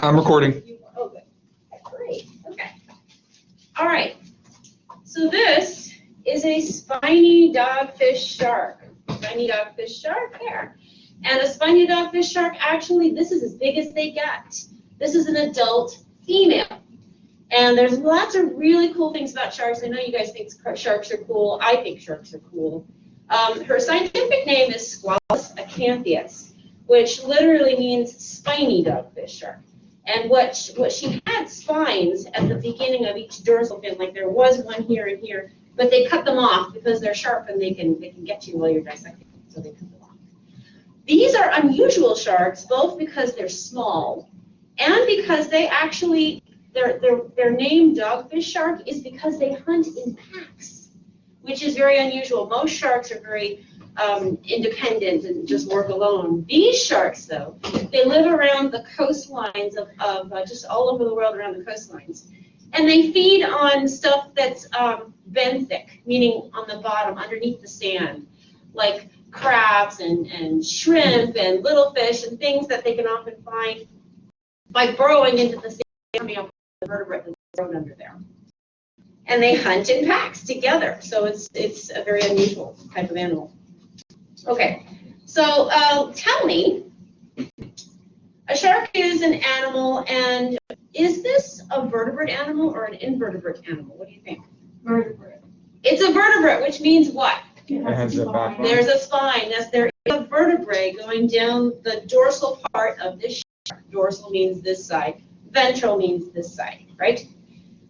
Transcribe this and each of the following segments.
I'm recording. Oh, good. Great. Okay. All right. So this is a spiny dogfish shark. Spiny dogfish shark there. And a spiny dogfish shark, actually, this is as big as they get. This is an adult female. And there's lots of really cool things about sharks. I know you guys think sharks are cool. I think sharks are cool. Her scientific name is Squalus acanthias, which literally means spiny dogfish shark. And what she had spines at the beginning of each dorsal fin, like there was one here and here, but they cut them off because they're sharp and they can get you while you're dissecting, so they cut them off. These are unusual sharks, both because they're small and because they actually, their name Dogfish Shark is because they hunt in packs, which is very unusual. Most sharks are very independent and just work alone. These sharks, though, they live around the coastlines of just all over the world around the coastlines. And they feed on stuff that's benthic, meaning on the bottom, underneath the sand, like crabs and shrimp and little fish and things that they can often find by burrowing into the sand, coming up with the vertebrate that's thrown under there. And they hunt in packs together, so it's a very unusual type of animal. Okay, so tell me, a shark is an animal, and is this a vertebrate animal or an invertebrate animal? What do you think? Vertebrate. It's a vertebrate, which means what? It has a spine. There's a spine. There is a vertebrae going down the dorsal part of this shark. Dorsal means this side. Ventral means this side, right?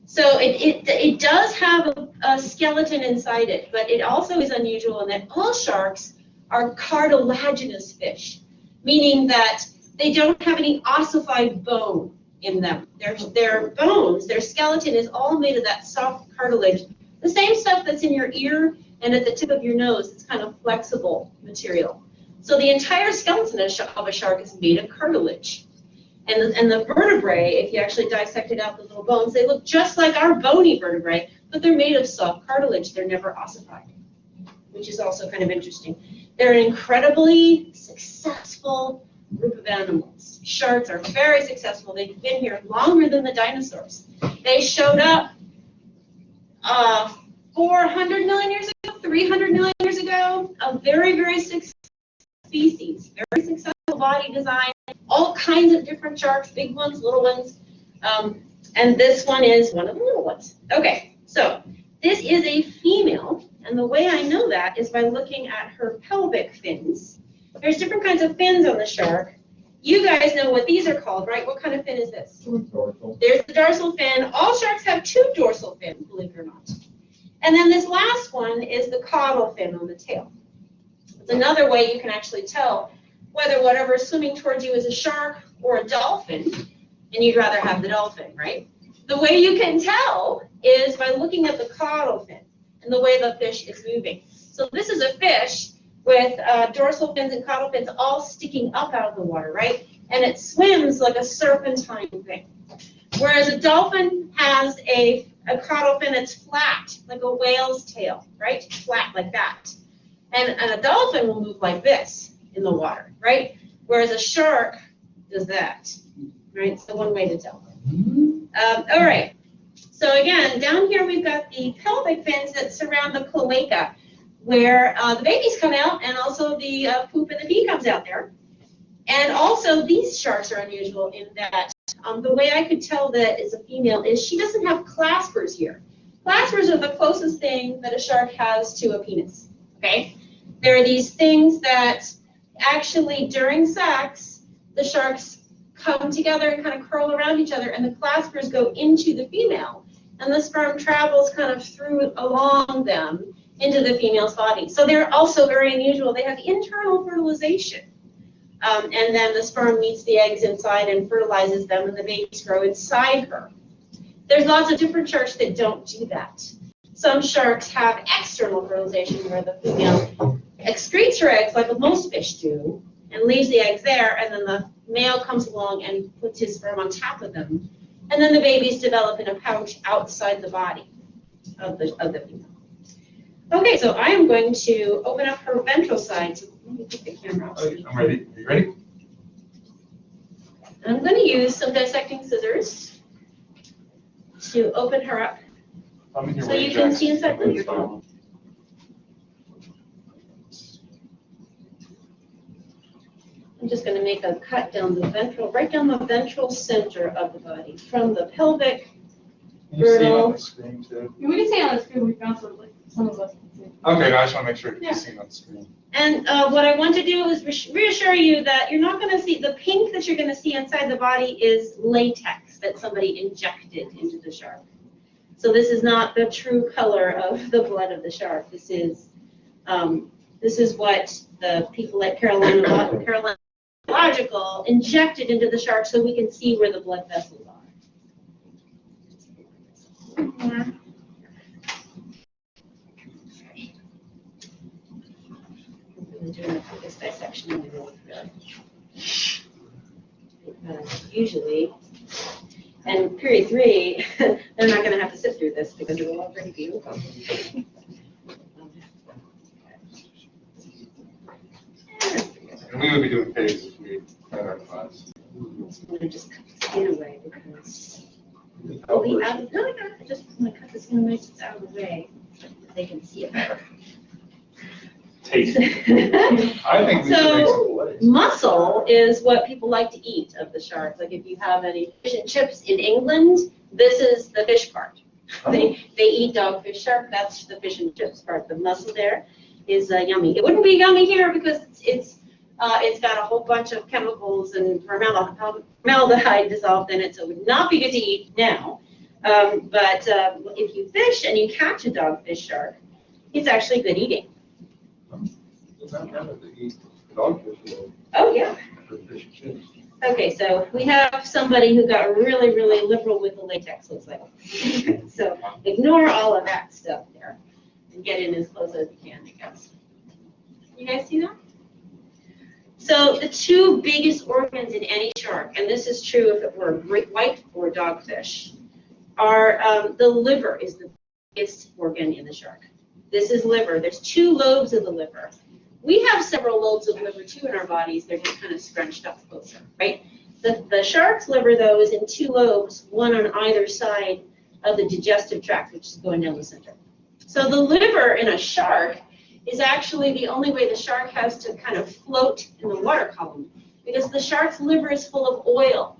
So it does have a skeleton inside it, but it also is unusual in that all sharks are cartilaginous fish, meaning that they don't have any ossified bone in them. Their bones, their skeleton is all made of that soft cartilage, the same stuff that's in your ear and at the tip of your nose. It's kind of flexible material. So the entire skeleton of a shark is made of cartilage. And the vertebrae, if you actually dissected out the little bones, they look just like our bony vertebrae, but they're made of soft cartilage. They're never ossified, which is also kind of interesting. They're an incredibly successful group of animals. Sharks are very successful. They've been here longer than the dinosaurs. They showed up 400 million years ago, 300 million years ago, a very, very successful species, very successful body design, all kinds of different sharks, big ones, little ones, and this one is one of the little ones. Okay, so this is a female, and the way I know that is by looking at her pelvic fins. There's different kinds of fins on the shark. You guys know what these are called, right? What kind of fin is this? Dorsal. There's the dorsal fin. All sharks have two dorsal fins, believe it or not. And then this last one is the caudal fin on the tail. It's another way you can actually tell whether whatever is swimming towards you is a shark or a dolphin, and you'd rather have the dolphin, right? The way you can tell is by looking at the caudal fin and the way the fish is moving. So this is a fish with dorsal fins and caudal fins all sticking up out of the water, right? And it swims like a serpentine thing. Whereas a dolphin has a caudal fin that's flat, like a whale's tail, right? Flat like that. And a dolphin will move like this in the water, right? Whereas a shark does that, right? So one way to tell. All right. So again, down here we've got the pelvic fins that surround the cloaca, where the babies come out, and also the poop and the pee comes out there. And also these sharks are unusual in that the way I could tell that is a female is she doesn't have claspers here. Claspers are the closest thing that a shark has to a penis, okay? There are these things that actually during sex, the sharks come together and kind of curl around each other, and the claspers go into the female, and the sperm travels kind of through along them into the female's body. So they're also very unusual. They have internal fertilization. And then the sperm meets the eggs inside and fertilizes them, and the babies grow inside her. There's lots of different sharks that don't do that. Some sharks have external fertilization where the female excretes her eggs like most fish do and leaves the eggs there, and then the male comes along and puts his sperm on top of them. And then the babies develop in a pouch outside the body of the female. Okay, so I am going to open up her ventral side. So let me put the camera up. I'm ready. Are you ready? I'm going to use some dissecting scissors to open her up so you can see inside the eardrum. I'm just going to make a cut down the ventral, right down the ventral center of the body, from the pelvic. Can you see it on the screen too? Yeah, we can see it on the screen. We found some of us can see. Okay, I just want to make sure you Yeah. can see it on the screen. And what I want to do is reassure you that you're not going to see, the pink that you're going to see inside the body is latex that somebody injected into the shark. So this is not the true color of the blood of the shark. This is what the people at Carolina Logical injected into the shark so we can see where the blood vessels are. I'm doing the quickest dissection in the world here. Because usually, and period 3, they're not going to have to sit through this because it'll already be over. And we would be doing phases if we had our class. I'm going to just cut the skin away because it'll be out of, no, I just want to cut the skin away so it's out of the way so they can see it better. Taste. I think we should make some plays. Muscle is what people like to eat of the shark. Like if you have any fish and chips in England, this is the fish part. They eat dogfish shark, that's the fish and chips part. The muscle there is yummy. It wouldn't be yummy here because it's got a whole bunch of chemicals and formaldehyde dissolved in it, so it would not be good to eat now. But if you fish and you catch a dogfish shark, it's actually good eating. It's not bad to eat dogfish though, Oh, yeah. for fish and chips. Okay, so we have somebody who got really, really liberal with the latex, looks like. So ignore all of that stuff there and get in as close as you can, I guess. You guys see that? So the two biggest organs in any shark, and this is true if it were a great white or dogfish, are the liver is the biggest organ in the shark. This is liver. There's 2 lobes of the liver. We have several lobes of liver too in our bodies. They're just kind of scrunched up closer, right? The shark's liver, though, is in 2 lobes, one on either side of the digestive tract, which is going down the center. So the liver in a shark is actually the only way the shark has to kind of float in the water column, because the shark's liver is full of oil.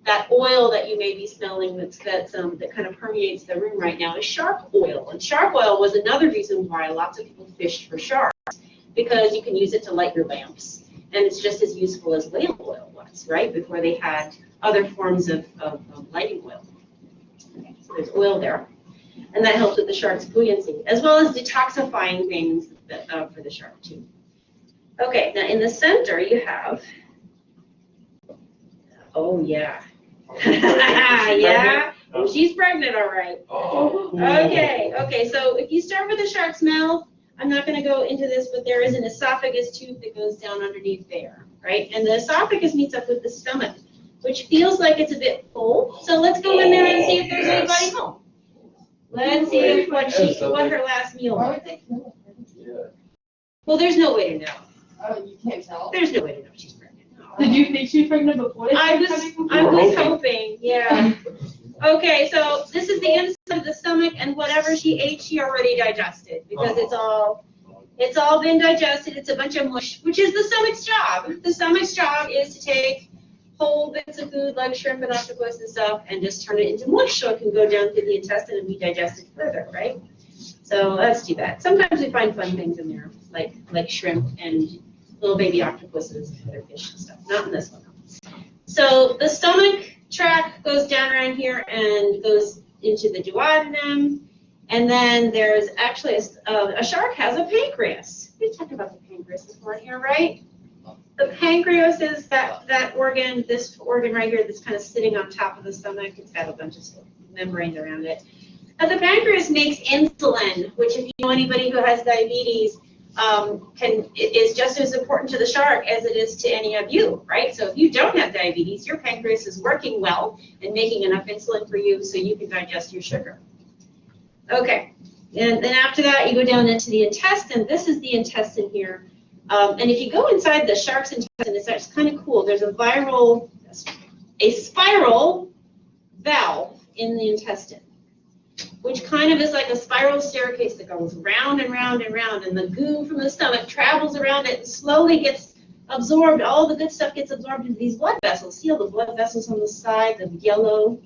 That oil that you may be smelling that kind of permeates the room right now is shark oil. And shark oil was another reason why lots of people fished for sharks, because you can use it to light your lamps. And it's just as useful as whale oil was, right, before they had other forms of lighting oil. Okay, so there's oil there. And that helps with the shark's buoyancy, as well as detoxifying things for the shark, too. Okay, now in the center you have, oh, yeah. Yeah, oh, she's pregnant, all right. Okay, so if you start with the shark's mouth, I'm not going to go into this, but there is an esophagus tube that goes down underneath there, right? And the esophagus meets up with the stomach, which feels like it's a bit full. So let's go in there and see if there's anybody home. Let's see if what her last meal was. Well, there's no way to know. Oh, you can't tell? There's no way to know she's pregnant. Did you think she was pregnant before? I was hoping, yeah. Okay, so this is the inside of the stomach, and whatever she ate, she already digested, because it's all been digested. It's a bunch of mush, which is the stomach's job. The stomach's job is to take whole bits of food like shrimp and octopus and stuff and just turn it into mush so it can go down through the intestine and be digested further, right? So that's too bad. Sometimes we find fun things in there, like shrimp and little baby octopuses and other fish and stuff. Not in this one. So the stomach tract goes down around here and goes into the duodenum. And then there's actually a shark has a pancreas. We talked about the pancreas before here, right? The pancreas is that organ, this organ right here that's kind of sitting on top of the stomach. It's got a bunch of membranes around it. And the pancreas makes insulin, which if you know anybody who has diabetes, is just as important to the shark as it is to any of you, right? So if you don't have diabetes, your pancreas is working well and making enough insulin for you so you can digest your sugar. Okay, and then after that, you go down into the intestine. This is the intestine here. And if you go inside the shark's intestine, it's actually kind of cool. There's a viral a spiral valve in the intestine, which kind of is like a spiral staircase that goes round and round and round, and the goo from the stomach travels around it and slowly gets absorbed. All the good stuff gets absorbed into these blood vessels. See all the blood vessels on the side, the yellow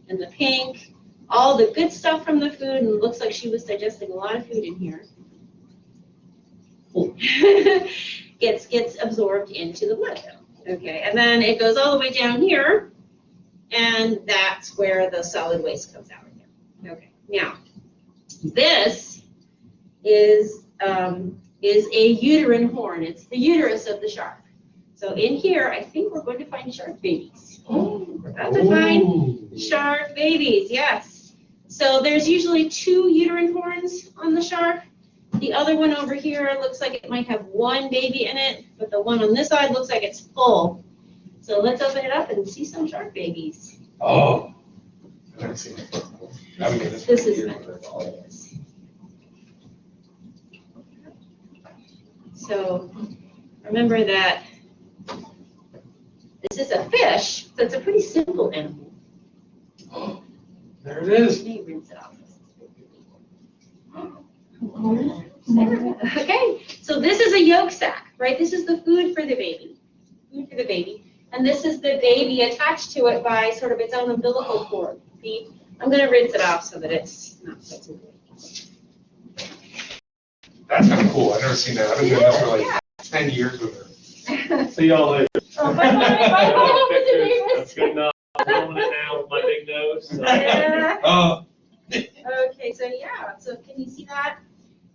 and the pink, all the good stuff from the food, and it looks like she was digesting a lot of food in here. gets absorbed into the blood. Okay, and then it goes all the way down here, and that's where the solid waste comes out again. Okay, now this is a uterine horn. It's the uterus of the shark. So in here, I think we're going to find shark babies. We're about to find shark babies, yes. So there's usually 2 uterine horns on the shark. The other one over here looks like it might have 1 baby in it, but the one on this side looks like it's full. So let's open it up and see some shark babies. Oh. I've never seen it. This is all it is. So remember that this is a fish, so it's a pretty simple animal. There it is. Let me rinse it off. Okay, so this is a yolk sac, right? This is the food for the baby. And this is the baby attached to it by sort of its own umbilical cord. See? I'm going to rinse it off so that it's not so too. That's kind of cool. I've never seen that. I've been doing this for like 10 years with her. See y'all later. Oh, bye, bye. That's good enough. I'm rolling it now with my big nose. So. Yeah. Oh. Okay, so yeah, so can you see that?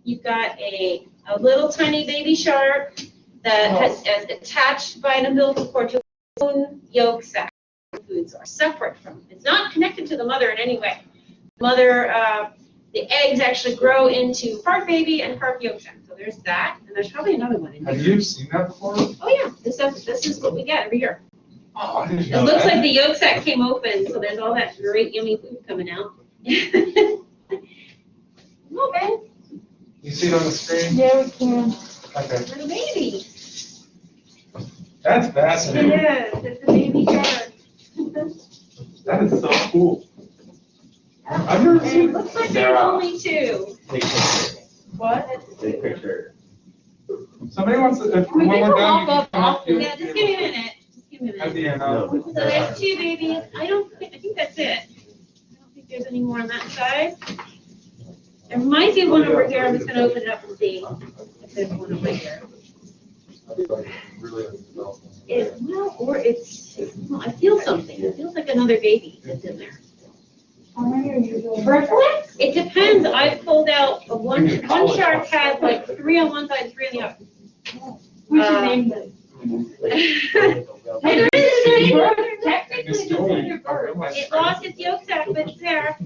You've got a little tiny baby shark that has attached by an umbilical cord to its own yolk sac. Foods are separate from, it's not connected to the mother in any way. Mother, the eggs actually grow into part baby and part yolk sac. So there's that, and there's probably another one in here. Have you seen that before? Oh yeah, this is what we get every year. Oh, I didn't It know looks that. like the yolk sac came open, so there's all that great yummy food coming out. Okay, You see it on the screen? Yeah, we can. Okay. little baby. That's fascinating. Yes, it's a baby shark. That is so cool. I've never And it seen looks like there's only 2. Take picture. What? Take picture. Somebody wants to, if, We when can we're come done, you up can come up. after. Yeah, just give me a minute. Just give me a At the minute. end, So there's 2 babies. I think that's it. I don't think there's any more on that side. There might be one over here. I'm just gonna open it up and see if there's one over here. Well, or well, I feel something. It feels like another baby that's in there. It depends. I pulled out one shark had like 3 on one side and 3 on the other. We should name them. Hey, there is a baby. Technically, it's a bird. It lost its yolk sac, but it's there.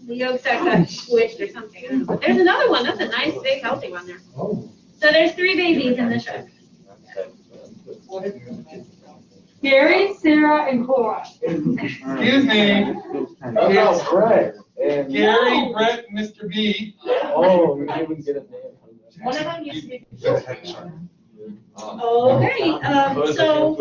The yolk sac got squished or something. I don't know. But there's another one. That's a nice, big, healthy one there. Oh. So there's 3 babies in the shark. Gary, Sarah, and Cora. Excuse me. That's Greg. And Gary, Brett, and Mr. B. oh, we didn't get a name. One of them used to be. Okay, so,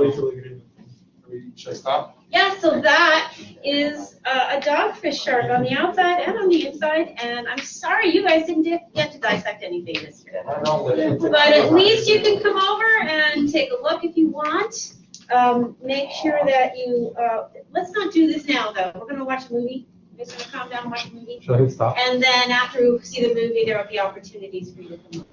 Should I stop? yeah, so that is a dogfish shark on the outside and on the inside, and I'm sorry you guys didn't get to dissect anything this year. But at least you can come over and take a look if you want. Make sure that you, let's not do this now though, we're gonna watch a movie. We're just gonna calm down and watch a movie. Should I hit stop? And then after we see the movie, there will be opportunities for you to come up.